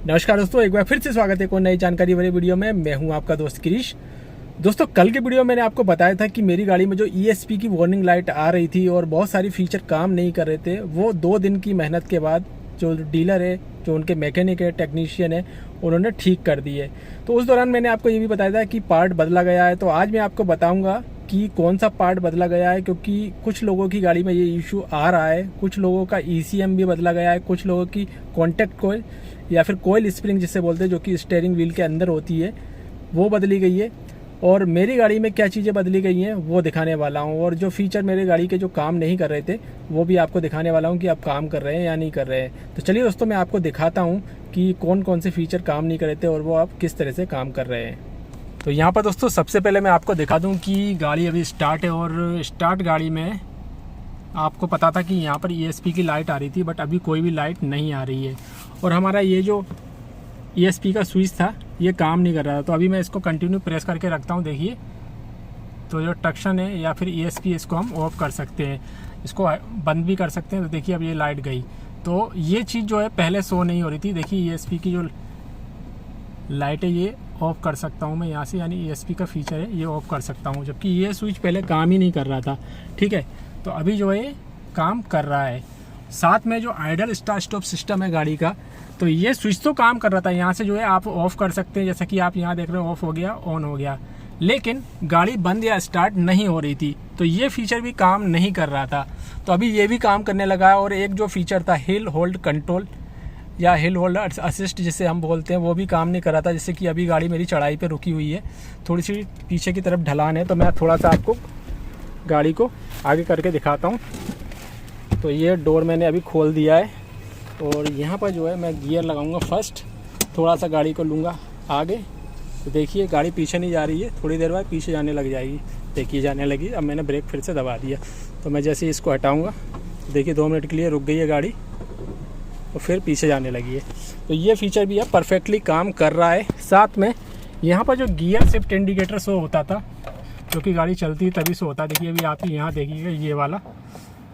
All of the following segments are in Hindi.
नमस्कार दोस्तों, एक बार फिर से स्वागत है कोई नई जानकारी वाली वीडियो में। मैं हूं आपका दोस्त क्रिश। दोस्तों, कल के वीडियो में मैंने आपको बताया था कि मेरी गाड़ी में जो ESP की वार्निंग लाइट आ रही थी और बहुत सारी फीचर काम नहीं कर रहे थे, वो 2 दिन की मेहनत के बाद जो डीलर है, जो उनके मैकेनिक है, टेक्नीशियन है, उन्होंने ठीक कर दी है। तो उस दौरान मैंने आपको ये भी बताया था कि पार्ट बदला गया है। तो आज मैं आपको बताऊँगा कि कौन सा पार्ट बदला गया है, क्योंकि कुछ लोगों की गाड़ी में ये इशू आ रहा है। कुछ लोगों का ECM भी बदला गया है, कुछ लोगों की कॉन्टैक्ट कोयल या फिर कोयल स्प्रिंग जिसे बोलते हैं, जो कि स्टीयरिंग व्हील के अंदर होती है, वो बदली गई है। और मेरी गाड़ी में क्या चीज़ें बदली गई हैं वो दिखाने वाला हूँ। और जो फीचर मेरे गाड़ी के जो काम नहीं कर रहे थे वो भी आपको दिखाने वाला हूँ कि आप काम कर रहे हैं या नहीं कर रहे हैं। तो चलिए दोस्तों, मैं आपको दिखाता हूँ कि कौन कौन से फीचर काम नहीं कर रहे थे और वो आप किस तरह से काम कर रहे हैं। तो यहाँ पर दोस्तों, सबसे पहले मैं आपको दिखा दूँ कि गाड़ी अभी स्टार्ट है और स्टार्ट गाड़ी में आपको पता था कि यहाँ पर ESP की लाइट आ रही थी, बट अभी कोई भी लाइट नहीं आ रही है। और हमारा ये जो ESP का स्विच था ये काम नहीं कर रहा था। तो अभी मैं इसको कंटिन्यू प्रेस करके रखता हूँ। देखिए, तो जो टक्शन है या फिर ESP, इसको हम ऑफ कर सकते हैं, इसको बंद भी कर सकते हैं। तो देखिए, अब ये लाइट गई। तो ये चीज़ जो है पहले शो नहीं हो रही थी। देखिए, ESP की जो लाइट है ये ऑफ कर सकता हूँ मैं यहाँ से, यानी ESP का फीचर है ये ऑफ कर सकता हूँ, जबकि ये स्विच पहले काम ही नहीं कर रहा था। ठीक है, तो अभी जो है काम कर रहा है। साथ में जो आइडल स्टार्ट स्टॉप सिस्टम है गाड़ी का, तो ये स्विच तो काम कर रहा था। यहाँ से जो है आप ऑफ कर सकते हैं, जैसा कि आप यहाँ देख रहे हो, ऑफ हो गया, ऑन हो गया, लेकिन गाड़ी बंद या स्टार्ट नहीं हो रही थी। तो ये फीचर भी काम नहीं कर रहा था। तो अभी ये भी काम करने लगा है। और एक जो फीचर था हिल होल्ड कंट्रोल या हिल होल्ड असिस्ट जिसे हम बोलते हैं, वो भी काम नहीं कर रहा था। जैसे कि अभी गाड़ी मेरी चढ़ाई पे रुकी हुई है, थोड़ी सी पीछे की तरफ ढलान है, तो मैं थोड़ा सा आपको गाड़ी को आगे करके दिखाता हूँ। तो ये डोर मैंने अभी खोल दिया है और यहाँ पर जो है मैं गियर लगाऊंगा फर्स्ट, थोड़ा सा गाड़ी को लूँगा आगे। तो देखिए, गाड़ी पीछे नहीं जा रही है, थोड़ी देर बाद पीछे जाने लग जाएगी। देखिए, जाने लगी। अब मैंने ब्रेक फिर से दबा दिया। तो मैं जैसे ही इसको हटाऊँगा, देखिए 2 मिनट के लिए रुक गई है गाड़ी और फिर पीछे जाने लगी है। तो ये फीचर भी अब परफेक्टली काम कर रहा है। साथ में यहाँ पर जो गियर शिफ्ट इंडिकेटर शो होता था, जो कि गाड़ी चलती तभी शो होता है। देखिए, अभी आप यहाँ देखिएगा ये वाला,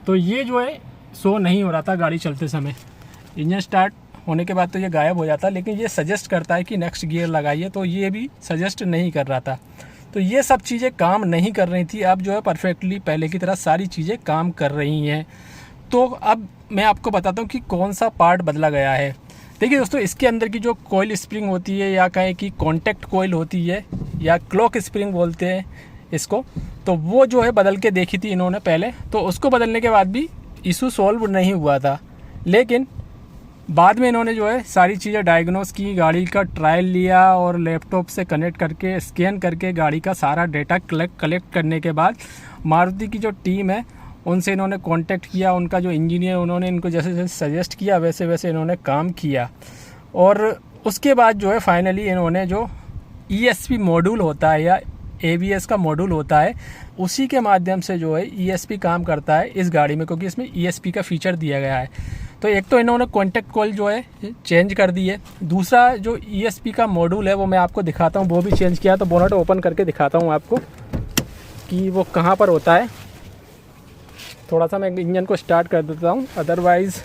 तो ये जो है शो नहीं हो रहा था गाड़ी चलते समय। इंजन स्टार्ट होने के बाद तो ये गायब हो जाता, लेकिन ये सजेस्ट करता है कि नेक्स्ट गियर लगाइए, तो ये भी सजेस्ट नहीं कर रहा था। तो ये सब चीज़ें काम नहीं कर रही थी। अब जो है परफेक्टली पहले की तरह सारी चीज़ें काम कर रही हैं। तो अब मैं आपको बताता हूँ कि कौन सा पार्ट बदला गया है। देखिए दोस्तों, इसके अंदर की जो कोयल स्प्रिंग होती है, या कहें कि कॉन्टैक्ट कोयल होती है, या क्लॉक स्प्रिंग बोलते हैं इसको, तो वो जो है बदल के देखी थी इन्होंने पहले। तो उसको बदलने के बाद भी इशू सॉल्व नहीं हुआ था, लेकिन बाद में इन्होंने जो है सारी चीज़ें डायग्नोस की, गाड़ी का ट्रायल लिया और लैपटॉप से कनेक्ट करके स्कैन करके गाड़ी का सारा डेटा कलेक्ट करने के बाद मारुति की जो टीम है उनसे इन्होंने कांटेक्ट किया। उनका जो इंजीनियर, उन्होंने इनको जैसे जैसे सजेस्ट किया वैसे वैसे इन्होंने काम किया। और उसके बाद जो है फाइनली इन्होंने जो ESP मॉड्यूल होता है या ABS का मॉड्यूल होता है, उसी के माध्यम से जो है ESP काम करता है इस गाड़ी में, क्योंकि इसमें ESP का फीचर दिया गया है। तो एक तो इन्होंने कॉन्टैक्ट कॉल जो है चेंज कर दी है, दूसरा जो ESP का मॉड्यूल है वो मैं आपको दिखाता हूँ, वो भी चेंज किया। तो बोनट ओपन करके दिखाता हूँ आपको कि वो कहाँ पर होता है। थोड़ा सा मैं इंजन को स्टार्ट कर देता हूँ, अदरवाइज़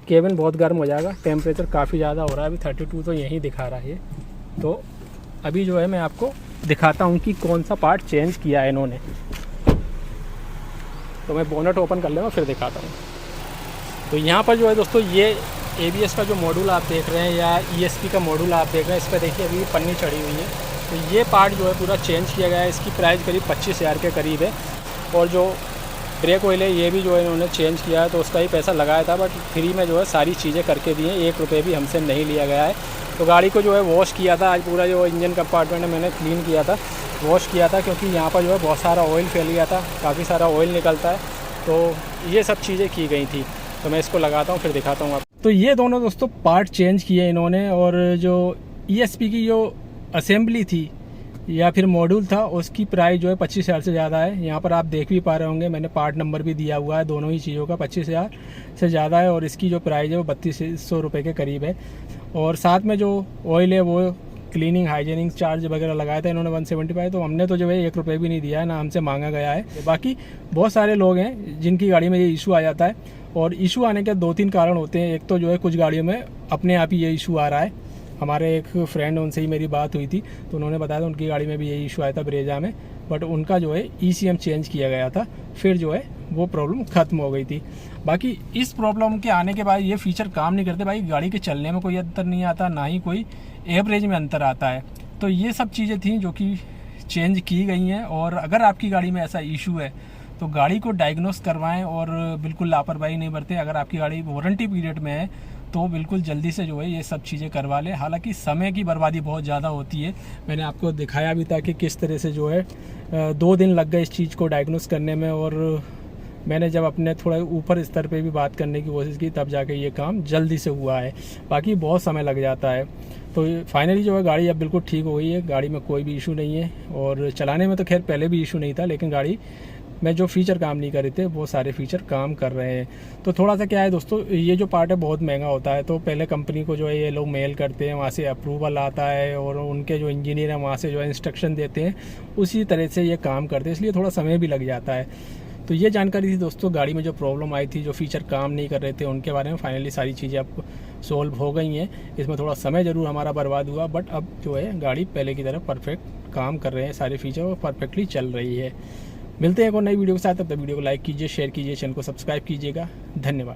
केबिन बहुत गर्म हो जाएगा। टेम्परेचर काफ़ी ज़्यादा हो रहा है, अभी 32 तो यहीं दिखा रहा है। तो अभी जो है मैं आपको दिखाता हूँ कि कौन सा पार्ट चेंज किया है इन्होंने। तो मैं बोनट ओपन कर लूँगा फिर दिखाता हूँ। तो यहाँ पर जो है दोस्तों, ये ABS का जो मॉड्यूल आप देख रहे हैं या ESP का मॉड्यूल आप देख रहे हैं, इस पर देखिए अभी पन्नी चढ़ी हुई है। तो ये पार्ट जो है पूरा चेंज किया गया है। इसकी प्राइस करीब 25,000 के करीब है। और जो ब्रेक ऑयल है ये भी जो है इन्होंने चेंज किया है, तो उसका ही पैसा लगाया था, बट फ्री में जो है सारी चीज़ें करके दी हैं, 1 रुपये भी हमसे नहीं लिया गया है। तो गाड़ी को जो है वॉश किया था आज, पूरा जो इंजन कंपार्टमेंट है मैंने क्लीन किया था, वॉश किया था, क्योंकि यहाँ पर जो है बहुत सारा ऑयल फैल गया था, काफ़ी सारा ऑयल निकलता है। तो ये सब चीज़ें की गई थी। तो मैं इसको लगाता हूँ फिर दिखाता हूँ आप। तो ये दोनों दोस्तों पार्ट चेंज किए इन्होंने। और जो ESP की जो असेंबली थी या फिर मॉड्यूल था, उसकी प्राइस जो है 25,000 से ज़्यादा है। यहाँ पर आप देख भी पा रहे होंगे, मैंने पार्ट नंबर भी दिया हुआ है। दोनों ही चीज़ों का 25,000 से ज़्यादा है। और इसकी जो प्राइस है वो 3200 रुपये के करीब है। और साथ में जो ऑयल है वो क्लीनिंग हाइजीनिंग चार्ज वगैरह लगाया था इन्होंने 175। तो हमने तो जो है 1 रुपये भी नहीं दिया है, ना हमसे मांगा गया है। बाकी बहुत सारे लोग हैं जिनकी गाड़ी में ये इशू आ जाता है और इशू आने के 2-3 कारण होते हैं। एक तो जो है कुछ गाड़ियों में अपने आप ही ये इशू आ रहा है। हमारे एक फ्रेंड, उनसे ही मेरी बात हुई थी, तो उन्होंने बताया था उनकी गाड़ी में भी यही इशू आया था ब्रेजा में, बट उनका जो है ECM चेंज किया गया था, फिर जो है वो प्रॉब्लम ख़त्म हो गई थी। बाकी इस प्रॉब्लम के आने के बाद ये फीचर काम नहीं करते भाई, गाड़ी के चलने में कोई अंतर नहीं आता, ना ही कोई एवरेज में अंतर आता है। तो ये सब चीज़ें थी जो कि चेंज की गई हैं। और अगर आपकी गाड़ी में ऐसा इशू है तो गाड़ी को डायग्नोस करवाएं और बिल्कुल लापरवाही नहीं बरतें। अगर आपकी गाड़ी वारंटी पीरियड में है तो बिल्कुल जल्दी से जो है ये सब चीज़ें करवा लें। हालांकि समय की बर्बादी बहुत ज़्यादा होती है, मैंने आपको दिखाया भी था कि किस तरह से जो है 2 दिन लग गए इस चीज़ को डायग्नोस करने में, और मैंने जब अपने थोड़ा ऊपर स्तर पे भी बात करने की कोशिश की तब जाके ये काम जल्दी से हुआ है, बाकी बहुत समय लग जाता है। तो फाइनली जो है गाड़ी अब बिल्कुल ठीक हो गई है, गाड़ी में कोई भी इशू नहीं है, और चलाने में तो खैर पहले भी इशू नहीं था, लेकिन गाड़ी में जो फ़ीचर काम नहीं कर रहे थे वो सारे फीचर काम कर रहे हैं। तो थोड़ा सा क्या है दोस्तों, ये जो पार्ट है बहुत महंगा होता है, तो पहले कंपनी को जो है ये लोग मेल करते हैं, वहाँ से अप्रूवल आता है और उनके जो इंजीनियर हैं वहाँ से जो है इंस्ट्रक्शन देते हैं, उसी तरह से ये काम करते हैं, इसलिए थोड़ा समय भी लग जाता है। तो ये जानकारी थी दोस्तों, गाड़ी में जो प्रॉब्लम आई थी, जो फीचर काम नहीं कर रहे थे उनके बारे में। फाइनली सारी चीज़ें अब सोल्व हो गई हैं। इसमें थोड़ा समय ज़रूर हमारा बर्बाद हुआ, बट अब जो है गाड़ी पहले की तरह परफेक्ट काम कर रहे हैं, सारे फीचर और परफेक्टली चल रही है। मिलते हैं एक और नई वीडियो के साथ, तब तक वीडियो को लाइक कीजिए, शेयर कीजिए, चैनल को सब्सक्राइब कीजिएगा। धन्यवाद।